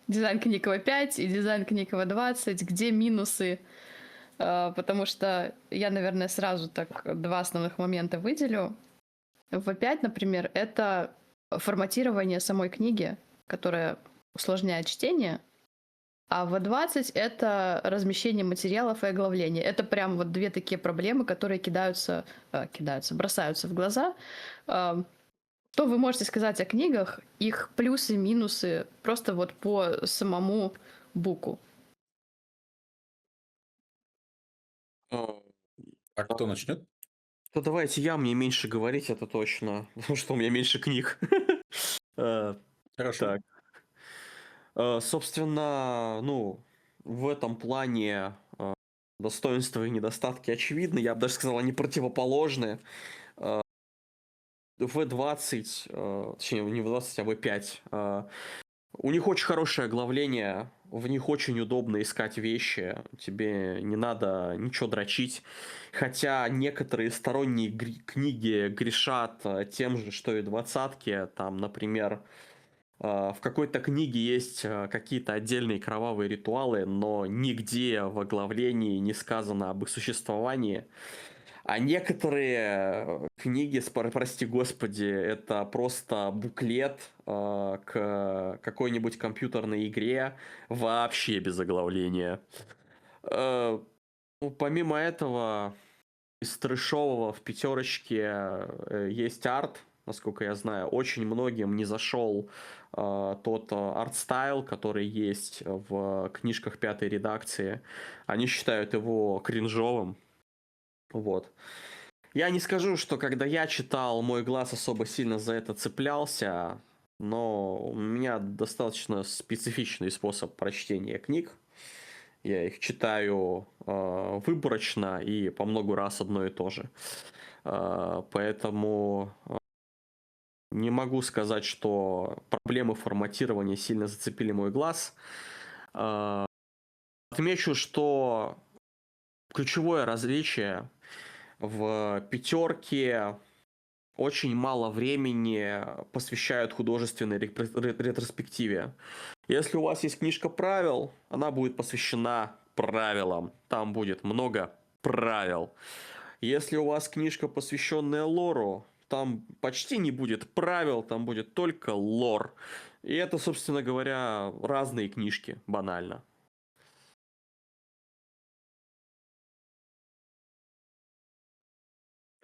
дизайн Кникова 5 и дизайн Кникова 20, где минусы? Потому что я, наверное, сразу так два основных момента выделю. В 5, например, это форматирование самой книги, которое усложняет чтение, а в 20 это размещение материалов и оглавление. Это прям вот две такие проблемы, которые бросаются в глаза. Что вы можете сказать о книгах, их плюсы, минусы, просто вот по самому буку? А, А кто начнет? То давайте я, мне меньше говорить, это точно, потому что у меня меньше книг. Э, Хорошо. Так. Собственно, ну, в этом плане достоинства и недостатки очевидны. Я бы даже сказал, они противоположны. В20, точнее, не В20, а В5. У них очень хорошее оглавление, в них очень удобно искать вещи, тебе не надо ничего дрочить. Хотя некоторые сторонние книги грешат тем же, что и двадцатки. Там, например, в какой-то книге есть какие-то отдельные кровавые ритуалы, но нигде в оглавлении не сказано об их существовании. А некоторые книги, прости господи, это просто буклет к какой-нибудь компьютерной игре, вообще без оглавления. Ну, помимо этого, из трэшового в пятерочке есть арт, насколько я знаю. Очень многим не зашел тот арт-стайл, который есть в книжках пятой редакции. Они считают его кринжовым. Вот. Я не скажу, что когда я читал, мой глаз особо сильно за это цеплялся, но у меня достаточно специфичный способ прочтения книг. Я их читаю выборочно и по много раз одно и то же. Поэтому не могу сказать, что проблемы форматирования сильно зацепили мой глаз. Отмечу, что ключевое различие в пятерке очень мало времени посвящают художественной ретроспективе. Если у вас есть книжка правил, она будет посвящена правилам. Там будет много правил. Если у вас книжка, посвященная лору, там почти не будет правил, там будет только лор. И это, собственно говоря, разные книжки, банально.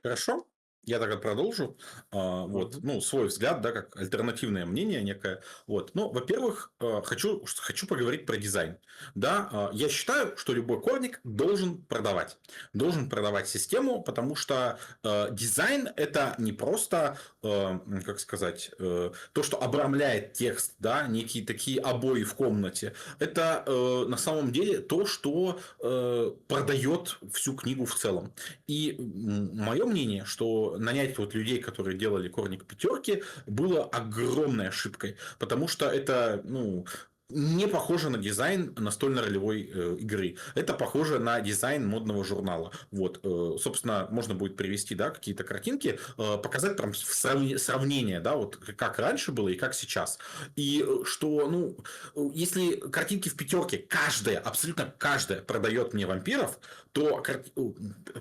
Хорошо. Я тогда продолжу. Вот, Мгм. ну, свой взгляд, да, как альтернативное мнение некое. Вот, ну, во-первых, хочу поговорить про дизайн. Да, я считаю, что любой корник должен продавать. Должен продавать систему, потому что дизайн это не просто, как сказать, то, что обрамляет текст, да, некие такие обои в комнате. Это на самом деле то, что продает всю книгу в целом. И мое мнение, что нанять вот людей, которые делали корник пятерки, было огромной ошибкой, потому что это, ну, не похоже на дизайн настольно-ролевой игры. Это похоже на дизайн модного журнала. Вот, собственно, можно будет привести, да, какие-то картинки, показать прям сравнение, да, вот как раньше было и как сейчас. И что, ну, если картинки в пятерке каждая, абсолютно каждая продает мне вампиров, то,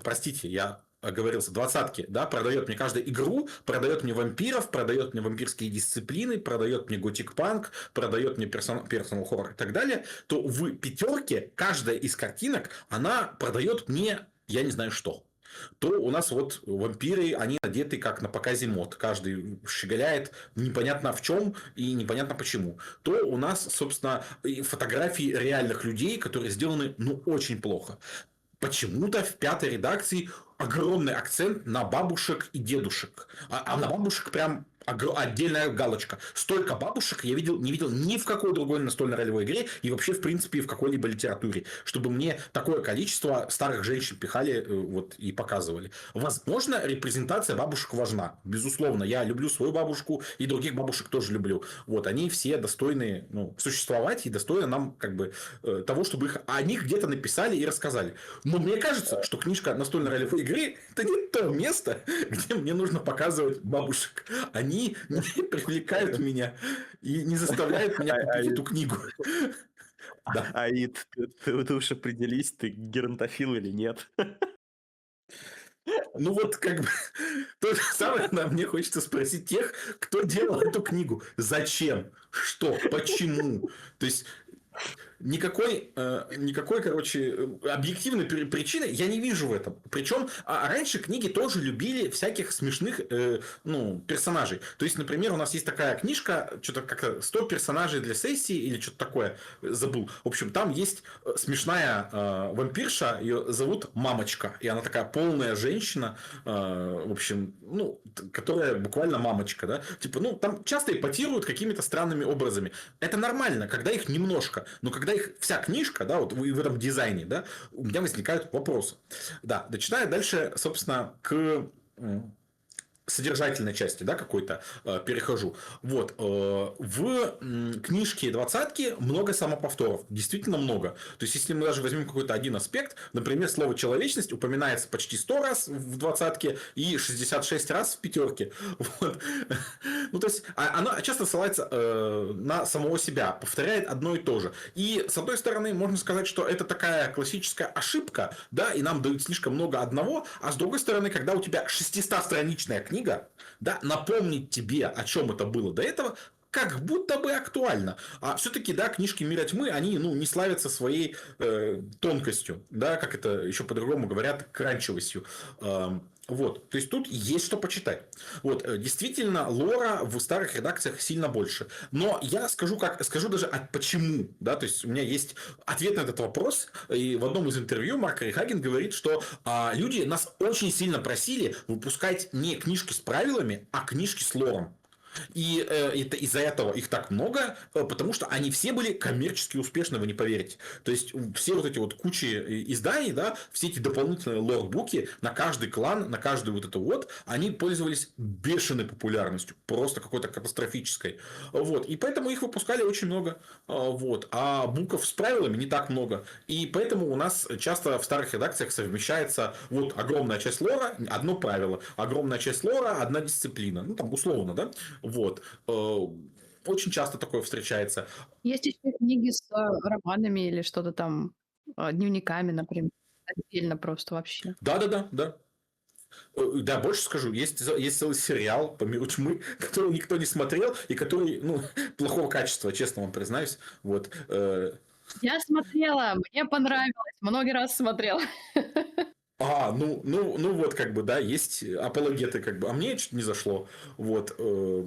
простите, я оговорился, двадцатки, да, продает мне каждую игру, продает мне вампиров, продает мне вампирские дисциплины, продает мне готик-панк, продает мне персонал хоррор и так далее, то в пятерке каждая из картинок, она продает мне я не знаю что. То у нас вот вампиры, они одеты как на показе мод. Каждый щеголяет непонятно в чем и непонятно почему. То у нас, собственно, фотографии реальных людей, которые сделаны, ну, очень плохо. Почему-то в пятой редакции огромный акцент на бабушек и дедушек. А на бабушек прям отдельная галочка. Столько бабушек я не видел ни в какой другой настольной ролевой игре и вообще, в принципе, в какой-либо литературе, чтобы мне такое количество старых женщин пихали вот, и показывали. Возможно, репрезентация бабушек важна. Безусловно, я люблю свою бабушку и других бабушек тоже люблю. Вот, они все достойны, ну, существовать и достойны нам как бы того, чтобы о них где-то написали и рассказали. Но мне кажется, что книжка настольной ролевой игры это не то место, где мне нужно показывать бабушек. Они они не привлекают меня и не заставляют меня купить эту книгу. Да. Аид, ты уж определись, ты геронтофил или нет. Ну вот как бы то же самое мне хочется спросить тех, кто делал эту книгу. Зачем? Что? Почему? То есть никакой, короче, объективной причины я не вижу в этом. Причем раньше книги тоже любили всяких смешных персонажей. То есть, например, у нас есть такая книжка, что-то как 100 персонажей для сессии или что-то такое, забыл. В общем, там есть смешная вампирша, ее зовут Мамочка, и она такая полная женщина, в общем, которая буквально мамочка, да. Типа, там часто эпатируют какими-то странными образами. Это нормально, когда их немножко, но когда их вся книжка, да, вот в этом дизайне, да, у меня возникают вопросы. Да, начиная дальше, собственно, к содержательной части, да, какой-то перехожу. Вот. В книжке двадцатки много самоповторов. Действительно много. То есть, если мы даже возьмем какой-то один аспект, например, слово «человечность» упоминается почти 100 раз в двадцатке и 66 раз в пятерке. Вот. То есть, оно часто ссылается на самого себя, повторяет одно и то же. И, с одной стороны, можно сказать, что это такая классическая ошибка, да, и нам дают слишком много одного, а с другой стороны, когда у тебя 600-страничная книга, да, напомнить тебе, о чем это было до этого, как будто бы актуально. А все-таки, да, книжки «Мира тьмы», они, не славятся своей тонкостью, да, как это еще по-другому говорят, кранчевостью. Вот, то есть тут есть что почитать. Вот, действительно, лора в старых редакциях сильно больше. Но я скажу даже почему, да, то есть у меня есть ответ на этот вопрос. И в одном из интервью Марк Рейхаген говорит, что люди нас очень сильно просили выпускать не книжки с правилами, а книжки с лором. И это из-за этого их так много, потому что они все были коммерчески успешны, вы не поверите. То есть все вот эти вот кучи изданий, да, все эти дополнительные лорбуки на каждый клан, на каждую вот эту вот, они пользовались бешеной популярностью, просто какой-то катастрофической. Вот. И поэтому их выпускали очень много. Вот. А буков с правилами не так много. И поэтому у нас часто в старых редакциях совмещается вот огромная часть лора, одно правило, огромная часть лора, одна дисциплина. Там условно, да. Вот. Очень часто такое встречается. Есть еще книги с романами или что-то там, дневниками, например. Отдельно просто вообще. Да. Да, больше скажу, есть целый сериал по «Миру тьмы», который никто не смотрел и который, плохого качества, честно вам признаюсь. Вот. Я смотрела, мне понравилось, много раз смотрела. Вот, как бы, да, есть апологеты, как бы, а мне что-то не зашло. Вот. То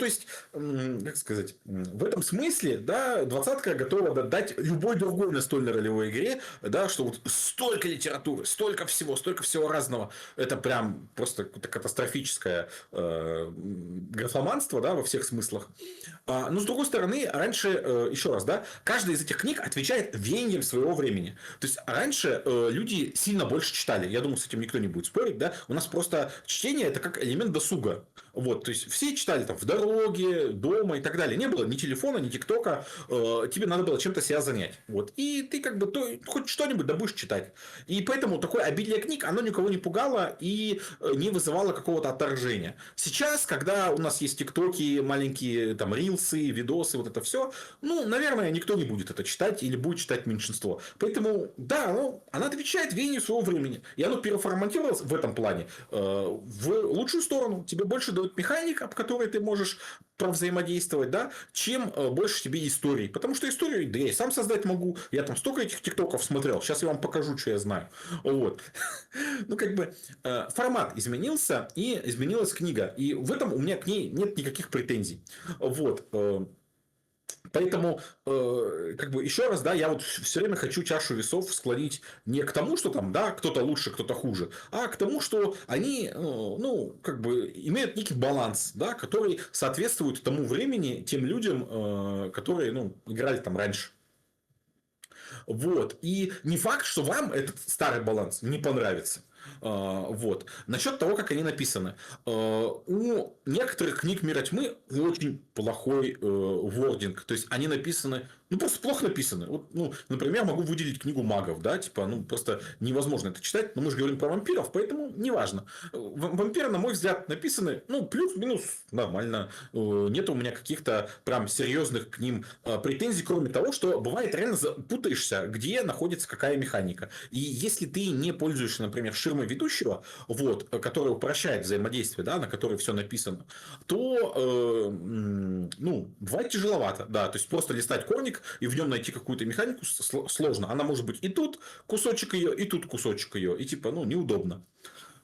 есть, как сказать, в этом смысле, да, двадцатка готова дать любой другой настольной ролевой игре, да, что вот столько литературы, столько всего разного. Это прям просто какое-то катастрофическое графоманство, да, во всех смыслах. Но, с другой стороны, раньше, еще раз, да, каждая из этих книг отвечает веяниям своего времени. То есть, раньше люди сильно больше читали. Я думаю, с этим никто не будет спорить, да. У нас просто чтение это как элемент досуга. Вот, то есть все читали там в дороге, дома и так далее. Не было ни телефона, ни ТикТока. Тебе надо было чем-то себя занять. Вот. И ты как бы хоть что-нибудь да будешь читать. И поэтому такое обилие книг, оно никого не пугало и не вызывало какого-то отторжения. Сейчас, когда у нас есть ТикТоки, маленькие там рилсы, видосы, вот это все, наверное, никто не будет это читать или будет читать меньшинство. Поэтому, да, она отвечает веянию своего времени. И оно переформатировалось в этом плане в лучшую сторону. Тебе больше дают механик, об которой ты можешь взаимодействовать, да, чем больше тебе историй. Потому что историю, да, я и сам создать могу. Я там столько этих тиктоков смотрел. Сейчас я вам покажу, что я знаю. Вот. Формат изменился, и изменилась книга. И в этом у меня к ней нет никаких претензий. Вот. Поэтому, еще раз, да, я вот все время хочу чашу весов склонить не к тому, что там, да, кто-то лучше, кто-то хуже, а к тому, что они, имеют некий баланс, да, который соответствует тому времени, тем людям, которые, играли там раньше. Вот. И не факт, что вам этот старый баланс не понравится. Вот. Насчет того, как они написаны. У некоторых книг «Мира тьмы» очень плохой вординг. То есть, они написаны ну, просто плохо написаны. Вот, ну, например, могу выделить книгу магов, да, типа, ну, просто невозможно это читать, но мы же говорим про вампиров, поэтому неважно. Вампиры, на мой взгляд, написаны, ну, плюс-минус нормально. Нет у меня каких-то прям серьезных к ним претензий, кроме того, что бывает реально запутаешься, где находится какая механика. И если ты не пользуешься, например, ширмой ведущего, вот, которая упрощает взаимодействие, да, на которой все написано, то, ну, бывает тяжеловато, да, то есть просто листать корник и в нем найти какую-то механику сложно. Она может быть и тут кусочек ее, и тут кусочек ее, и типа, ну, неудобно.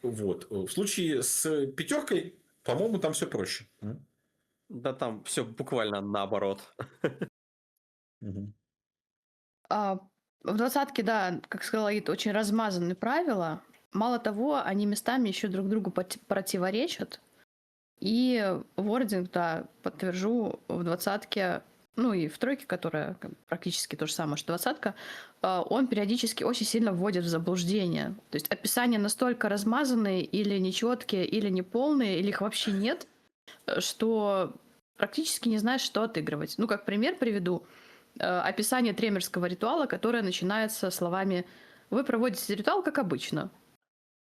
Вот. В случае с пятеркой, по-моему, там все проще. Да там все буквально наоборот. Мгм. А, в двадцатке, да, как сказала Ит, очень размазаны правила. Мало того, они местами еще друг другу противоречат. И вординг, да, подтвержу, в двадцатке, ну и в тройке, которая практически то же самое, что двадцатка, он периодически очень сильно вводит в заблуждение. То есть описания настолько размазанные или нечеткие, или неполные, или их вообще нет, что практически не знаешь, что отыгрывать. Ну, как пример приведу. Описание тремерского ритуала, которое начинается словами «Вы проводите ритуал, как обычно.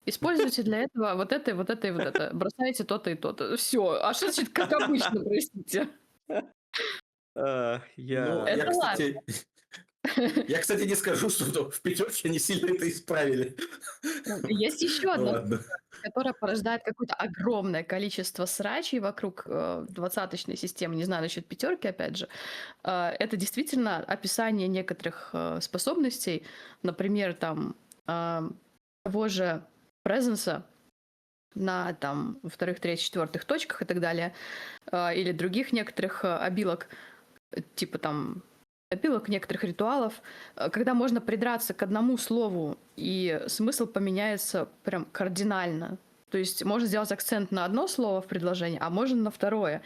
Используйте для этого вот это, и вот это, и вот это. Бросайте то-то и то-то». Все. А что значит «как обычно», простите? А, Ну, Я... я, Это ладно. кстати, не скажу, что в пятерке они сильно это исправили. Есть еще одна Ладно. штука, которая порождает какое-то огромное количество срачей вокруг двадцаточной системы. Не знаю насчет пятерки, опять же. Это действительно описание некоторых способностей. Например, там того же презенса на там вторых, третьих, четвертых точках и так далее, или других некоторых обилок, типа там опилок некоторых ритуалов, когда можно придраться к одному слову, и смысл поменяется прям кардинально. То есть можно сделать акцент на одно слово в предложении, а можно на второе.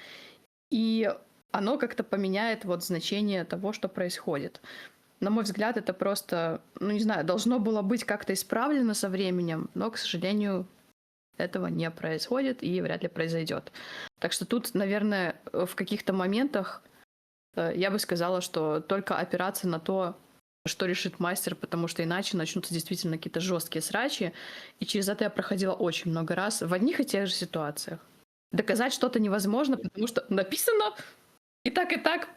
И оно как-то поменяет вот значение того, что происходит. На мой взгляд, это просто, ну не знаю, должно было быть как-то исправлено со временем, но, к сожалению, этого не происходит и вряд ли произойдет. Так что тут, наверное, в каких-то моментах я бы сказала, что только опираться на то, что решит мастер, потому что иначе начнутся действительно какие-то жесткие срачи. И через это я проходила очень много раз в одних и тех же ситуациях. Доказать что-то невозможно, потому что написано и так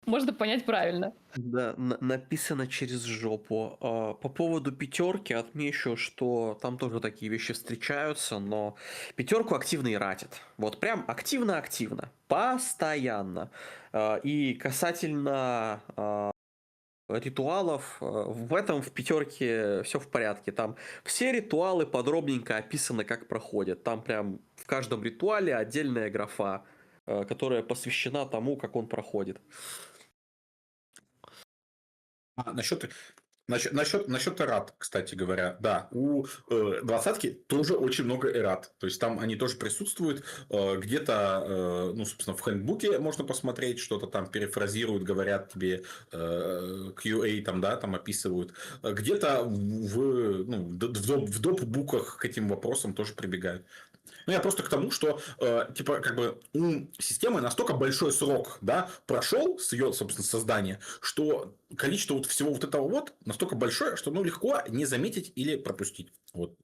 можно понять правильно. Да, написано через жопу. По поводу пятерки отмечу, что там тоже такие вещи встречаются, но пятерку активно и ратит. Вот прям активно-активно. Постоянно. И касательно ритуалов, в этом в пятерке все в порядке. Там все ритуалы подробненько описаны, как проходят. Там прям в каждом ритуале отдельная графа, которая посвящена тому, как он проходит. Насчет эррат, кстати говоря, да, у двадцатки тоже очень много эррат, то есть там они тоже присутствуют, где-то, ну, собственно, в хэндбуке можно посмотреть, что-то там перефразируют, говорят тебе, QA там, да, там описывают, где-то в доп-буках к этим вопросам тоже прибегают. Ну, я просто к тому, что, типа, как бы у системы настолько большой срок, да, прошел с ее, собственно, создания, что количество вот всего вот этого вот настолько большое, что, ну, легко не заметить или пропустить. Вот.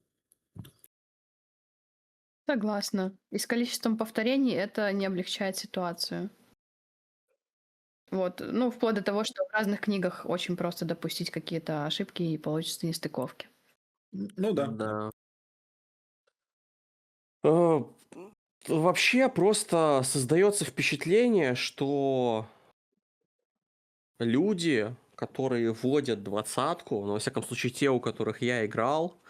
Согласна. И с количеством повторений это не облегчает ситуацию. Вот, ну, вплоть до того, что в разных книгах очень просто допустить какие-то ошибки и получится нестыковки. Ну, да. Да. Вообще просто создается впечатление, что люди, которые вводят двадцатку, ну, во всяком случае, те, у которых я играл,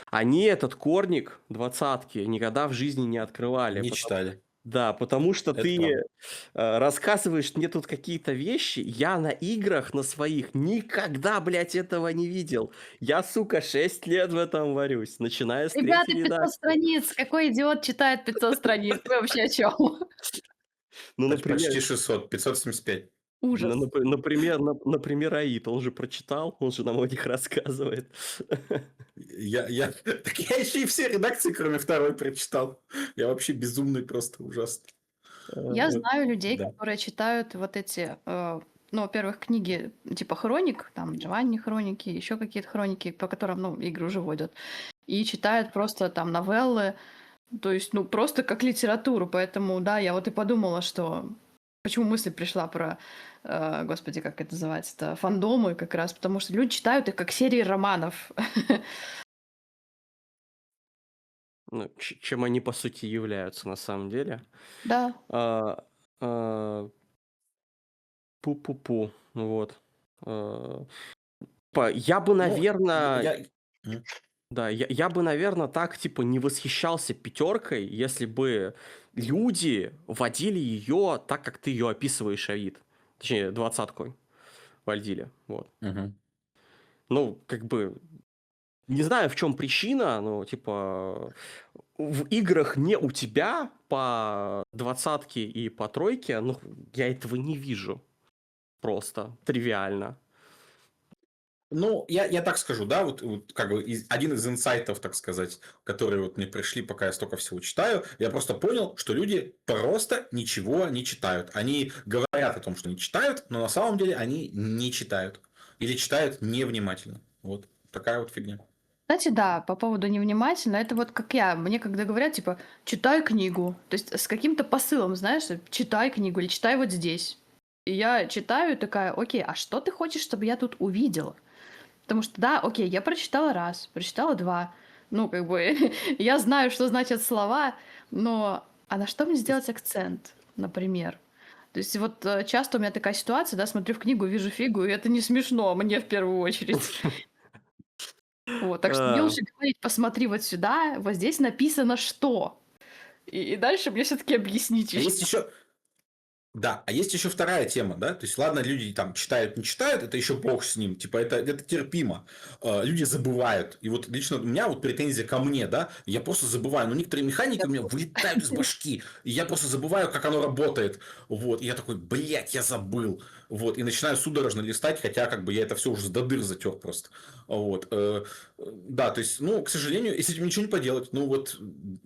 они этот корник двадцатки никогда в жизни не открывали. Не читали. Да, потому что Это ты правда. рассказываешь мне тут какие-то вещи, я на играх на своих никогда, блядь, этого не видел. Я, сука, 6 лет в этом варюсь, начиная с Ребята, третьей 500 редакции. страниц! Какой идиот читает 500 страниц? Вы вообще о чем? Ну, например, Почти 600, 575. Ужас. например, Аид, он же прочитал, он же нам о них рассказывает. Так я еще и все редакции, кроме второй, прочитал. Я вообще безумный, просто ужасно. Я Вот, знаю людей, да. которые читают вот эти ну, во-первых, книги типа хроник, там Джованни хроники, еще какие-то хроники, по которым, ну, игры уже водят, и читают просто там новеллы, то есть, ну, просто как литературу, поэтому, да, я вот и подумала, что почему мысль пришла про, господи, как это называется-то, фандомы как раз, потому что люди читают их как серии романов. Ну, чем они по сути являются на самом деле. Да. А, а, Пу-пу-пу, вот. А, Я бы, Ну, наверное, я... М. да, я бы, наверное, так типа не восхищался пятеркой, если бы люди водили ее так, как ты ее описываешь, Авид. Точнее, двадцаткой водили. Вот. Мгм. Ну, как бы, не знаю, в чем причина, но типа в играх не у тебя по двадцатке и по тройке, ну, я этого не вижу. Просто тривиально. Ну, я так скажу, да, вот как бы один из инсайтов, так сказать, которые вот мне пришли, пока я столько всего читаю, я просто понял, что люди просто ничего не читают. Они говорят о том, что не читают, но на самом деле они не читают. Или читают невнимательно. Вот такая вот фигня. Кстати, да, по поводу невнимательно, это вот как я, мне когда говорят, типа, читай книгу, то есть с каким-то посылом, знаешь, читай книгу или читай вот здесь. И я читаю и такая, окей, а что ты хочешь, чтобы я тут увидела? Потому что, да, окей, я прочитала раз, прочитала два, ну, как бы, я знаю, что значат слова, но а на что мне сделать акцент, например? То есть вот часто у меня такая ситуация, да, смотрю в книгу, вижу фигу, и это не смешно мне в первую очередь. Вот, так что мне А, лучше говорить: "Посмотри вот сюда, вот здесь написано что". И дальше мне все таки объясните А ещё. есть еще Да, а есть еще вторая тема, да, то есть, ладно, люди там читают, не читают, это еще бог с ним, типа, это терпимо. Люди забывают, и вот лично у меня вот претензия ко мне, да, я просто забываю, но некоторые механики у меня вылетают из башки, и я просто забываю, как оно работает, вот, и я такой, блядь, я забыл, вот, и начинаю судорожно листать, хотя, как бы, я это все уже до дыр затер просто, вот, да, то есть, ну, к сожалению, и с этим ничего не поделать, ну, вот,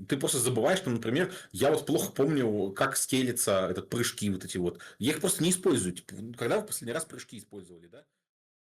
ты просто забываешь, что, например, я вот плохо помню, как скелется этот прыжки вот эти вот. Я их просто не использую. Типа, когда вы в последний раз прыжки использовали, да?